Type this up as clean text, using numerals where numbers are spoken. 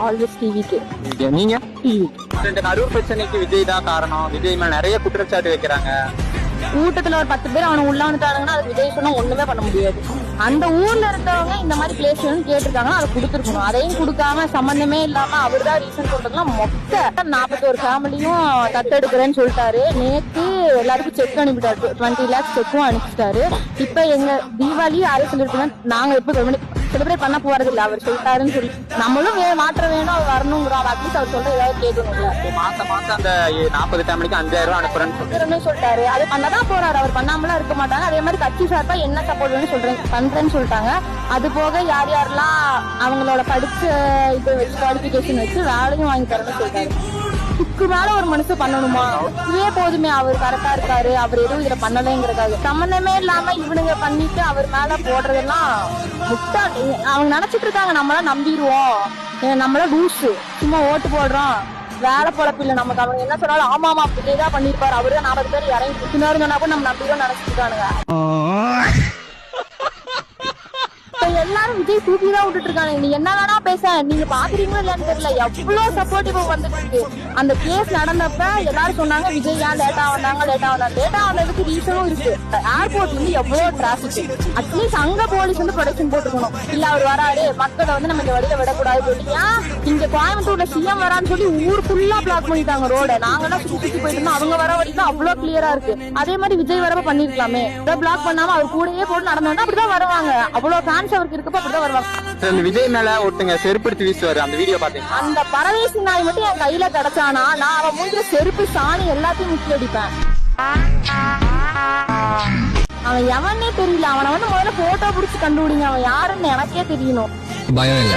Always டிவிக்கு. நீங்க TV. இந்த கரூர் பிரச்சனைக்கு விஜய் தான் காரணம். விஜய் மேல நிறைய குற்றச்சாட்டு வைக்கிறாங்க. கூட்டத்துல ஒரு 10 பேர் அவனை உள்ள வந்துட்டாங்கன்னா அது விஜய் சொன்னா ஒண்ணுமே பண்ண முடியாது. அந்த ஊர்ல இருந்தவங்க இந்த மாதிரி பிளேஸ் கேட்டிருக்காங்கன்னா அதை கொடுத்துருக்கணும். அதையும் கொடுக்காம சம்பந்தமே இல்லாம அவர் தான் ரீசன் சொல்றதுலாம் மொத்த 41 ஃபேமிலியும் தத்தெடுக்கிறேன்னு சொல்லிட்டாரு. நேத்து எல்லாருக்கும் செக் அனுப்பிட்டாரு. 20 lakhs செக்கும் அனுப்பிச்சிட்டாரு. இப்ப எங்க தீபாவளி யாரும் சொல்லிருக்கீங்க, நாங்க எப்ப செலிப்ரேட் பண்ண போறது இல்ல அவர் சொல்லிட்டாருன்னு சொல்லி நம்மளும் மாற்றம் வேணும், அவர் வரணுங்கிறோம். அட்லீஸ்ட் அவர் சொல்ற ஏதாவது கேட்கணும்ல. மாசம் அந்த 40 ஃபேமிலிக்கு 5000 ரூபாய் அனுப்புறேன்னு சொல்லிட்டாரு. அது பண்ணதான் போறாரு. அவர் பண்ணாமலாம் இருக்க மாட்டாங்க. அதே மாதிரி கட்சி சார்பா என்ன சப்போர்ட் வேணும் பண்றேன்னு சொல்லிட்டாங்க. அது போக யார் யாரெல்லாம் அவங்களோட படிச்ச இது வச்சு குவாலிபிகேஷன் வச்சு வேலையும் வாங்கி தரணும்னு சொல்லிட்டாரு. இதுக்கு மேல ஒரு மனுஷன் பண்ணணுமா? இதே போதுமே, அவர் கரெக்டா இருக்காரு, அவர் எதுவும் இதுல பண்ணலைங்கிறதுக்காக சம்பந்தமே இல்லாம இவனுங்க பண்ணிட்டு அவர் மேல போடுறதெல்லாம் முட்டா. அவங்க நினைச்சிட்டு இருக்காங்க நம்மளாம் நம்பிடுவோம், நம்மள லூசு, சும்மா ஓட்டு போடுறோம், வேலை பொழப்பு இல்ல நமக்கு. அவங்க என்ன சொன்னாலும் ஆமா ஆமா அப்படிதான் பண்ணிருப்பாரு, அவரு 40 பேர் இறங்கி குத்தினாரு சொன்னா கூட நம்ம நம்பிடுவோம் நினைச்சிட்டு இருக்கானுங்க. எல்லாரும் விஜய் தூக்கிதான் விட்டுட்டு இருக்காங்க. நீ என்ன வேணா பேச, நீங்க பாக்குறீங்களோ இல்லன்னு தெரியல, எவ்வளவு சப்போர்ட்டிவ் வந்துட்டு இருக்கு. அந்த கேஸ் நடந்தப்ப எல்லாரும் சொன்னாங்க விஜய் ஏன் லேட்டா வந்தாங்க. லேட்டா வந்ததுக்கு ரீசனும் இருக்கு. ஏர்போர்ட்ல இருந்து எவ்வளவு டிராபிக், அட்லீஸ்ட் அங்க போலீஸ் வந்து ப்ரொடெக்ஷன் போட்டுக்கணும். இல்ல அவர் வராரு, மக்களை வந்து நம்ம இந்த வழியில விடக்கூடாது சொல்லியா. இங்க கோயம்புத்தூர்ல சிஎம் வரான்னு சொல்லி ஊர் ஃபுல்லா பிளாக் பண்ணிட்டாங்க ரோட. நாங்கெல்லாம் சுத்தி போயிட்டு இருந்தோம். அவங்க வர வரைக்கும் அவ்வளவு கிளியரா இருக்கு. அதே மாதிரி விஜய் வரப்ப பண்ணிருக்கலாமே. பிளாக் பண்ணாம அவர் கூடயே போட்டு நடந்தோம்னா அப்படிதான் வருவாங்க. அவ்வளவு ஃபேன்ஸ் அவருக்கு இருக்கப்ப அப்படிதான் வருவாங்க. விஜய் மேல ஒருத்தங்க செருப்படுத்தி வீசுவாரு, அந்த வீடியோ பாத்தீங்க? அந்த பரவேசி நாய் மட்டும் என் கையில கிடைச்சானா நான் அவன் மூஞ்சில செருப்பு சாணி எல்லாத்தையும் முக்கி அடிப்பேன். அவன் எவனே தெரியல. அவனை வந்து முதல்ல போட்டோ புடிச்சு கண்டுபிடிங்க, அவன் யாருன்னு எனக்கே தெரியணும். பயம் இல்ல.